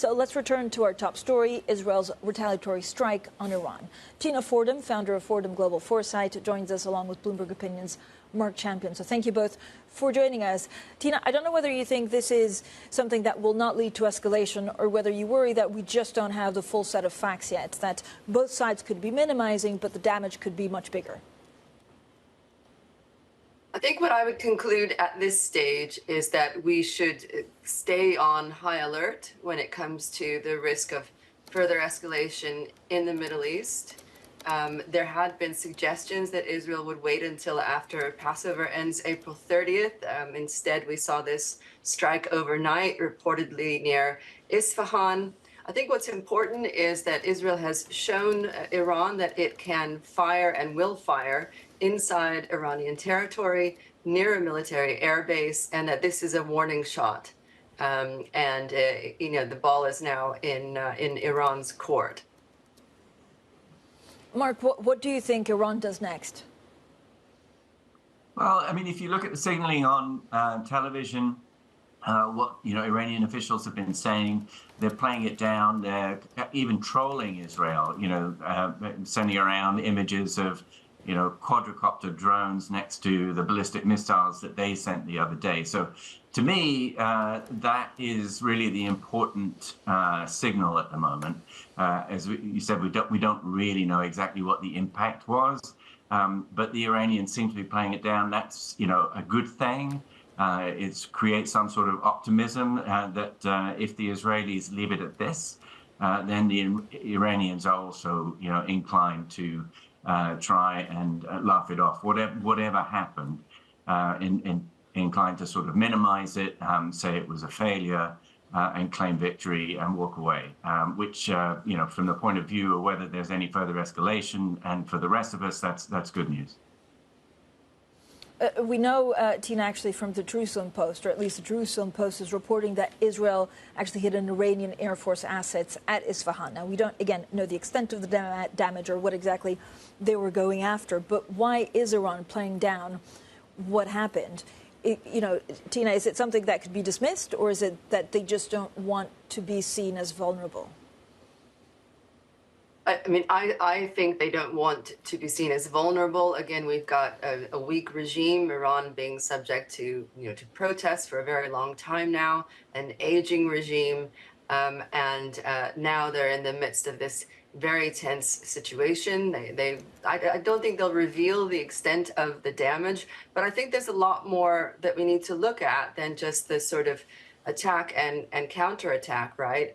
So let's return to our top story, Israel's retaliatory strike on Iran. Tina Fordham, founder of Fordham Global Foresight, joins us along with Bloomberg Opinion's Marc Champion. So thank you both for joining us. Tina, I don't know whether you think this is something that will not lead to escalation or whether you worry that we just don't have the full set of facts yet, that both sides could be minimizing, but the damage could be much bigger. I think what I would conclude at this stage is that we should stay on high alert when it comes to the risk of further escalation in the Middle East. There had been suggestions that Israel would wait until after Passover ends April 30th. Instead, we saw this strike overnight, reportedly near Isfahan. I think what's important is that Israel has shown Iran that it can fire and will fire inside Iranian territory, near a military airbase, and that this is a warning shot. The ball is now in Iran's court. Marc, what do you think Iran does next? Well, I mean, if you look at the signaling on television, what Iranian officials have been saying, they're playing it down. They're even trolling Israel. Sending around images of quadricopter drones next to the ballistic missiles that they sent the other day. So, to me, that is really the important signal at the moment. As you said, we don't really know exactly what the impact was, but the Iranians seem to be playing it down. That's a good thing. It creates some sort of optimism that if the Israelis leave it at this, then the Iranians are also inclined to try and laugh it off. Whatever happened, inclined to sort of minimize it, say it was a failure, and claim victory and walk away, which, from the point of view of whether there's any further escalation, and for the rest of us, that's good news. We know, Tina, actually from the Jerusalem Post, or at least the Jerusalem Post is reporting that Israel actually hit an Iranian Airforce Assets at Isfahan. Now, we don't, again, know the extent of the damage or what exactly they were going after, but why is Iran playing down what happened? Tina, is it something that could be dismissed, or is it that they just don't want to be seen as vulnerable? I think they don't want to be seen as vulnerable. Again, we've got a weak regime, Iran being subject to protests for a very long time now, an aging regime, and now they're in the midst of this very tense situation. I don't think they'll reveal the extent of the damage, but I think there's a lot more that we need to look at than just the sort of attack and counterattack, right?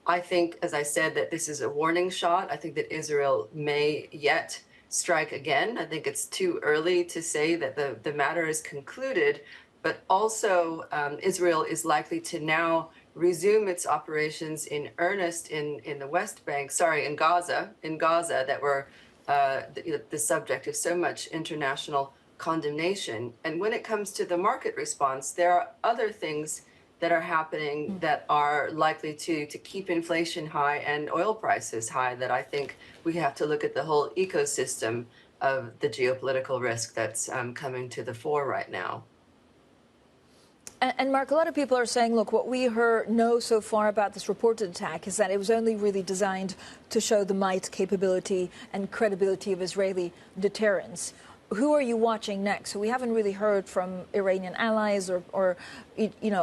I think, as I said, that this is a warning shot. I think that Israel may yet strike again. I think it's too early to say that the matter is concluded, but also Israel is likely to now resume its operations in earnest in the West Bank, in Gaza, that were the subject of so much international condemnation. And when it comes to the market response, there are other things that are happening that are likely to keep inflation high and oil prices high, that I think we have to look at the whole ecosystem of the geopolitical risk that's coming to the fore right now. And Marc, a lot of people are saying, look, what we know so far about this reported attack is that it was only really designed to show the might, capability and credibility of Israeli deterrence. Who are you watching next? So we haven't really heard from Iranian allies or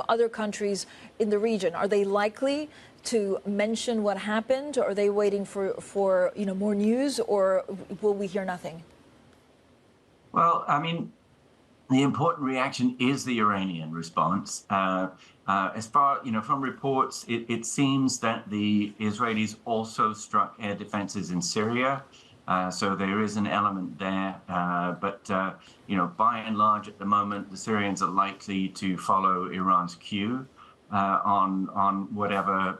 other countries in the region. Are they likely to mention what happened? Or are they waiting for more news, or will we hear nothing? Well, the important reaction is the Iranian response. As far, from reports, it seems that the Israelis also struck air defenses in Syria. So there is an element there. But by and large, at the moment, the Syrians are likely to follow Iran's cue on whatever,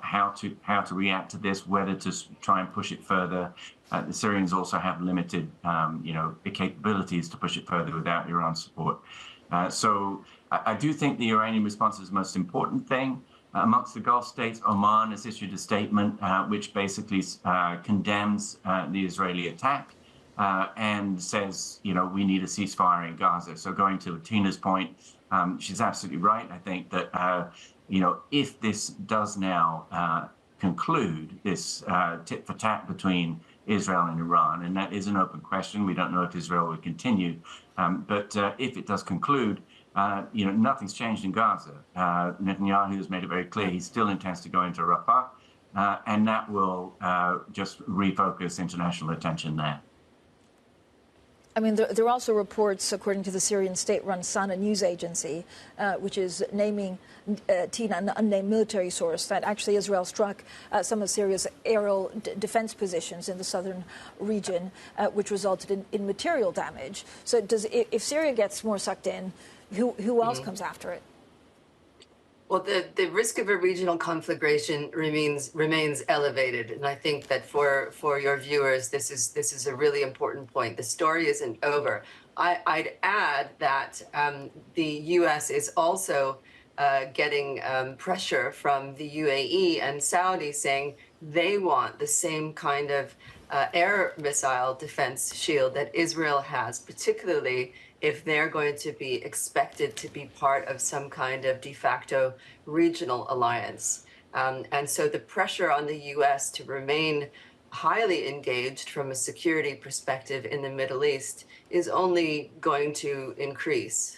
how to react to this, whether to try and push it further. The Syrians also have limited, capabilities to push it further without Iran's support. So I do think the Iranian response is the most important thing. Amongst the Gulf states, Oman has issued a statement which basically condemns the Israeli attack and says, we need a ceasefire in Gaza. So going to Tina's point, she's absolutely right. I think that if this does now conclude this tit for tat between Israel and Iran, and that is an open question. We don't know if Israel will continue, but if it does conclude, nothing's changed in Gaza. Netanyahu has made it very clear he still intends to go into Rafah, and that will just refocus international attention there. I mean, there are also reports, according to the Syrian state-run Sana news agency, which is naming Tina, an unnamed military source, that actually Israel struck some of Syria's aerial defense positions in the southern region, which resulted in material damage. So if Syria gets more sucked in, who else comes after it? Well, the risk of a regional conflagration remains elevated, and I think that for your viewers, this is a really important point. The story isn't over. I'd add that the U.S. is also getting pressure from the UAE and Saudi saying they want the same kind of air missile defense shield that Israel has, particularly if they're going to be expected to be part of some kind of de facto regional alliance. And so the pressure on the U.S. to remain highly engaged from a security perspective in the Middle East is only going to increase.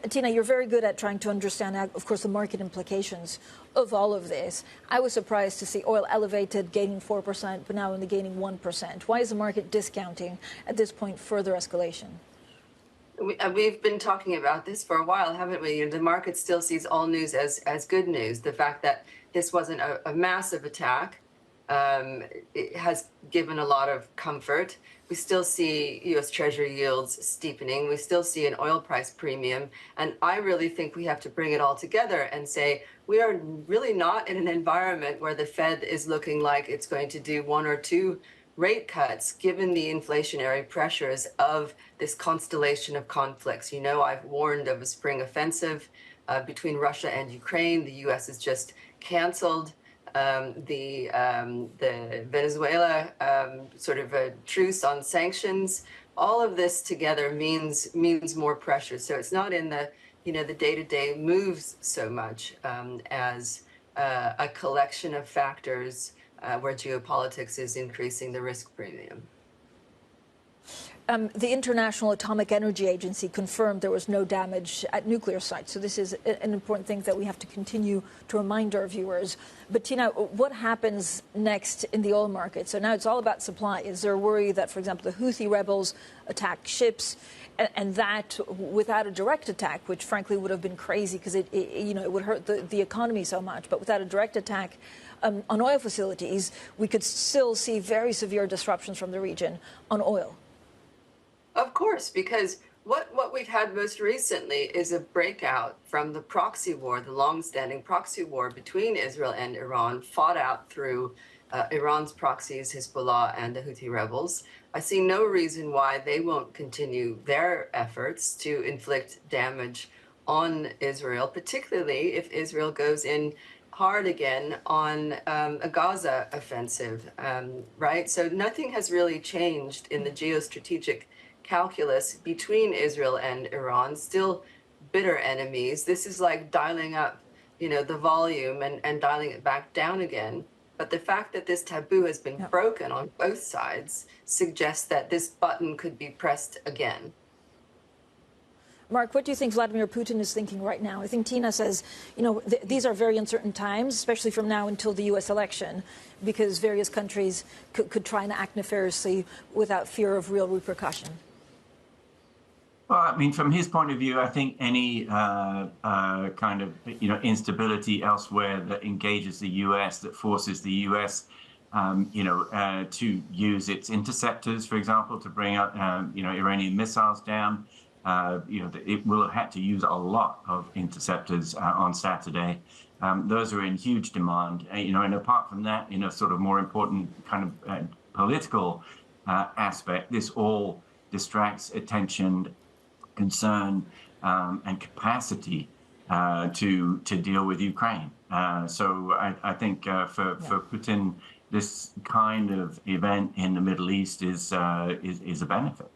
Tina, you're very good at trying to understand, of course, the market implications of all of this. I was surprised to see oil elevated, gaining 4%, but now only gaining 1%. Why is the market discounting, at this point, further escalation? We've been talking about this for a while, haven't we? The market still sees all news as good news. The fact that this wasn't a massive attack it has given a lot of comfort. We still see U.S. Treasury yields steepening. We still see an oil price premium. And I really think we have to bring it all together and say we are really not in an environment where the Fed is looking like it's going to do 1 or 2 rate cuts, given the inflationary pressures of this constellation of conflicts. I've warned of a spring offensive between Russia and Ukraine. The U.S. has just canceled the Venezuela sort of a truce on sanctions. All of this together means more pressure. So it's not in the the day-to-day moves so much as a collection of factors where geopolitics is increasing the risk premium. The International Atomic Energy Agency confirmed there was no damage at nuclear sites. So this is an important thing that we have to continue to remind our viewers. But Tina, what happens next in the oil market? So now it's all about supply. Is there a worry that, for example, the Houthi rebels attack ships, and that without a direct attack, which frankly would have been crazy because it would hurt the economy so much, but without a direct attack on oil facilities, we could still see very severe disruptions from the region on oil? Of course, because what we've had most recently is a breakout from the proxy war, the long-standing proxy war between Israel and Iran, fought out through Iran's proxies, Hezbollah and the Houthi rebels. I see no reason why they won't continue their efforts to inflict damage on Israel, particularly if Israel goes in hard again on a Gaza offensive, right? So nothing has really changed in the geostrategic calculus between Israel and Iran, still bitter enemies. This is like dialing up, the volume and dialing it back down again. But the fact that this taboo has been broken on both sides suggests that this button could be pressed again. Marc, what do you think Vladimir Putin is thinking right now? I think Tina says, these are very uncertain times, especially from now until the U.S. election, because various countries could try and act nefariously without fear of real repercussion. Well, I mean, from his point of view, I think any kind of instability elsewhere that engages the U.S., that forces the U.S. To use its interceptors, for example, to bring up Iranian missiles down. It will have had to use a lot of interceptors on Saturday. Those are in huge demand. And apart from that, sort of more important kind of political aspect, this all distracts attention, concern, and capacity to deal with Ukraine. So I think for Putin, this kind of event in the Middle East is a benefit.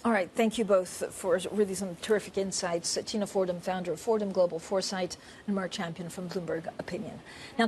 All right. Thank you both for really some terrific insights. Tina Fordham, founder of Fordham Global Foresight, and Marc Champion from Bloomberg Opinion. Now,